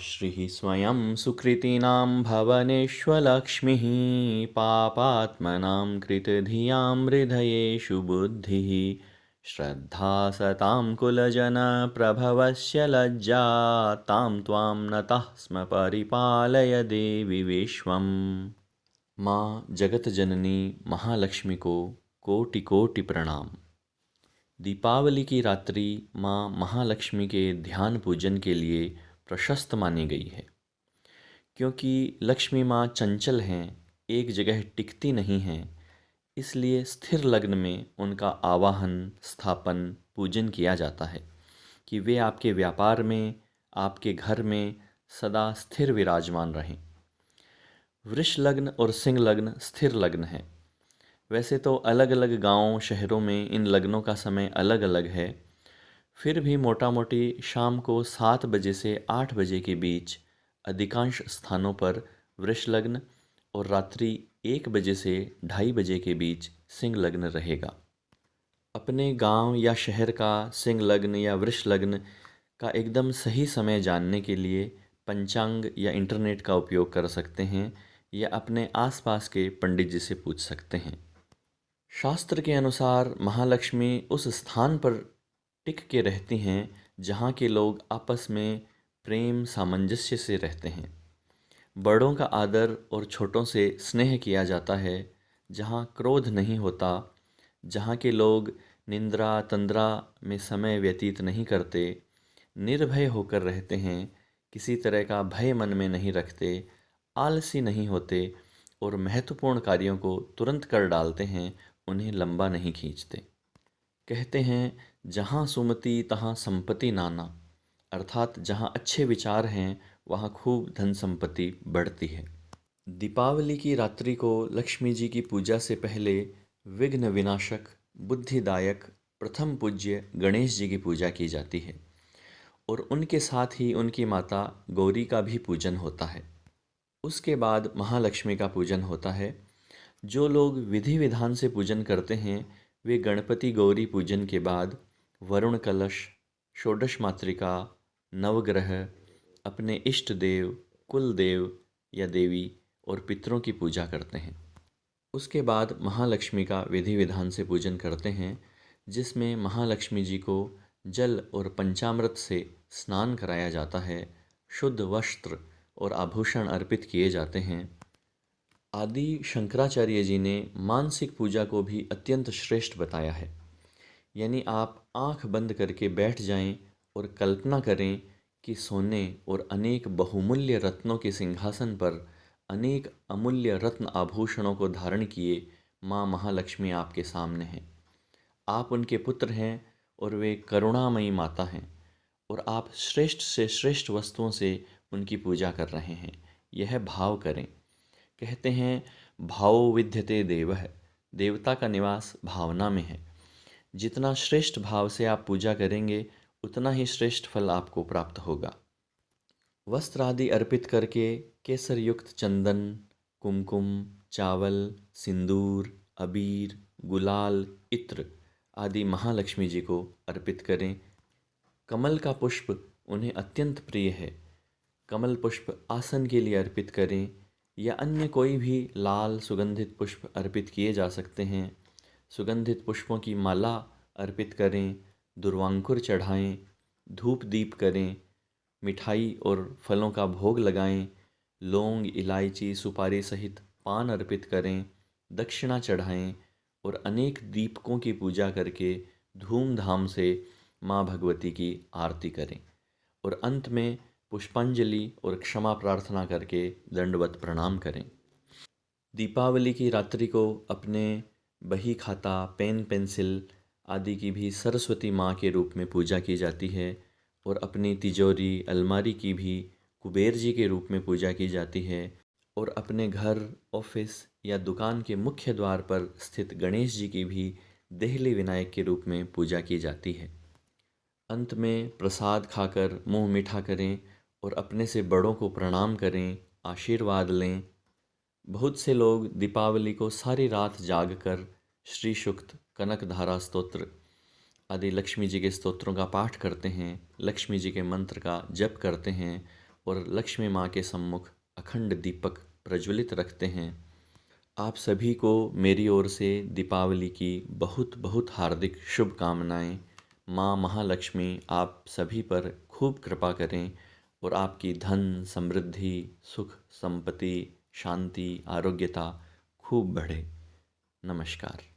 श्रीः स्वयं सुकृतीनां भवनेष्वलक्ष्मीः पापात्मनां कृतधियां हृदयेषु बुद्धिः श्रद्धा सतां कुलजनप्रभवस्य लज्जा तां त्वां नतः स्म परिपालय देवी विश्वम्। माँ जगत जननी महालक्ष्मी को कोटि कोटि प्रणाम। दीपावली की रात्रि माँ महालक्ष्मी के ध्यान पूजन के लिए प्रशस्त मानी गई है, क्योंकि लक्ष्मी माँ चंचल हैं, एक जगह टिकती नहीं हैं। इसलिए स्थिर लग्न में उनका आवाहन, स्थापन, पूजन किया जाता है कि वे आपके व्यापार में, आपके घर में सदा स्थिर विराजमान रहें। वृष लग्न और सिंह लग्न स्थिर लग्न है। वैसे तो अलग अलग गांवों शहरों में इन लग्नों का समय अलग अलग है, फिर भी मोटा मोटी शाम को 7 बजे से 8 बजे के बीच अधिकांश स्थानों पर वृष लग्न और रात्रि 1 बजे से 2:30 बजे के बीच सिंह लग्न रहेगा। अपने गांव या शहर का सिंह लग्न या वृष लग्न का एकदम सही समय जानने के लिए पंचांग या इंटरनेट का उपयोग कर सकते हैं या अपने आसपास के पंडित जी से पूछ सकते हैं। शास्त्र के अनुसार महालक्ष्मी उस स्थान पर टिक के रहती हैं जहाँ के लोग आपस में प्रेम सामंजस्य से रहते हैं। बड़ों का आदर और छोटों से स्नेह किया जाता है, जहाँ क्रोध नहीं होता, जहाँ के लोग निंद्रा तंद्रा में समय व्यतीत नहीं करते, निर्भय होकर रहते हैं, किसी तरह का भय मन में नहीं रखते, आलसी नहीं होते और महत्वपूर्ण कार्यों को तुरंत कर डालते हैं, उन्हें लंबा नहीं खींचते। कहते हैं जहाँ सुमति तहाँ संपत्ति नाना, अर्थात जहाँ अच्छे विचार हैं वहाँ खूब धन संपत्ति बढ़ती है। दीपावली की रात्रि को लक्ष्मी जी की पूजा से पहले विघ्न विनाशक, बुद्धिदायक, प्रथम पूज्य गणेश जी की पूजा की जाती है और उनके साथ ही उनकी माता गौरी का भी पूजन होता है। उसके बाद महालक्ष्मी का पूजन होता है। जो लोग विधि विधान से पूजन करते हैं वे गणपति गौरी पूजन के बाद वरुण कलश, षोडश मातृका, नवग्रह, अपने इष्ट देव, कुल देव या देवी और पितरों की पूजा करते हैं। उसके बाद महालक्ष्मी का विधि विधान से पूजन करते हैं, जिसमें महालक्ष्मी जी को जल और पंचामृत से स्नान कराया जाता है, शुद्ध वस्त्र और आभूषण अर्पित किए जाते हैं। आदि शंकराचार्य जी ने मानसिक पूजा को भी अत्यंत श्रेष्ठ बताया है। यानी आप आंख बंद करके बैठ जाएं और कल्पना करें कि सोने और अनेक बहुमूल्य रत्नों के सिंहासन पर अनेक अमूल्य रत्न आभूषणों को धारण किए माँ महालक्ष्मी आपके सामने हैं। आप उनके पुत्र हैं और वे करुणामयी माता हैं और आप श्रेष्ठ से श्रेष्ठ वस्तुओं से उनकी पूजा कर रहे हैं। यह भाव करें। कहते हैं भावो विद्यते देवः, देवता का निवास भावना में है। जितना श्रेष्ठ भाव से आप पूजा करेंगे उतना ही श्रेष्ठ फल आपको प्राप्त होगा। वस्त्र आदि अर्पित करके केसर युक्त चंदन, कुमकुम, चावल, सिंदूर, अबीर, गुलाल, इत्र आदि महालक्ष्मी जी को अर्पित करें। कमल का पुष्प उन्हें अत्यंत प्रिय है। कमल पुष्प आसन के लिए अर्पित करें या अन्य कोई भी लाल सुगंधित पुष्प अर्पित किए जा सकते हैं। सुगंधित पुष्पों की माला अर्पित करें, दुर्वांकुर चढ़ाएं, धूप दीप करें, मिठाई और फलों का भोग लगाएं, लौंग, इलायची, सुपारी सहित पान अर्पित करें, दक्षिणा चढ़ाएं और अनेक दीपकों की पूजा करके धूमधाम से माँ भगवती की आरती करें और अंत में पुष्पांजलि और क्षमा प्रार्थना करके दंडवत प्रणाम करें। दीपावली की रात्रि को अपने बही खाता, पेन पेंसिल आदि की भी सरस्वती माँ के रूप में पूजा की जाती है और अपनी तिजोरी, अलमारी की भी कुबेर जी के रूप में पूजा की जाती है और अपने घर, ऑफिस या दुकान के मुख्य द्वार पर स्थित गणेश जी की भी देहली विनायक के रूप में पूजा की जाती है। अंत में प्रसाद खाकर मुंह मीठा करें और अपने से बड़ों को प्रणाम करें, आशीर्वाद लें। बहुत से लोग दीपावली को सारी रात जागकर श्री सूक्त, कनकधारा स्तोत्र आदि लक्ष्मी जी के स्तोत्रों का पाठ करते हैं, लक्ष्मी जी के मंत्र का जप करते हैं और लक्ष्मी माँ के सम्मुख अखंड दीपक प्रज्वलित रखते हैं। आप सभी को मेरी ओर से दीपावली की बहुत बहुत हार्दिक शुभकामनाएं। माँ महालक्ष्मी आप सभी पर खूब कृपा करें और आपकी धन समृद्धि सुख संपत्ति शांति आरोग्यता खूब बढ़े। नमस्कार।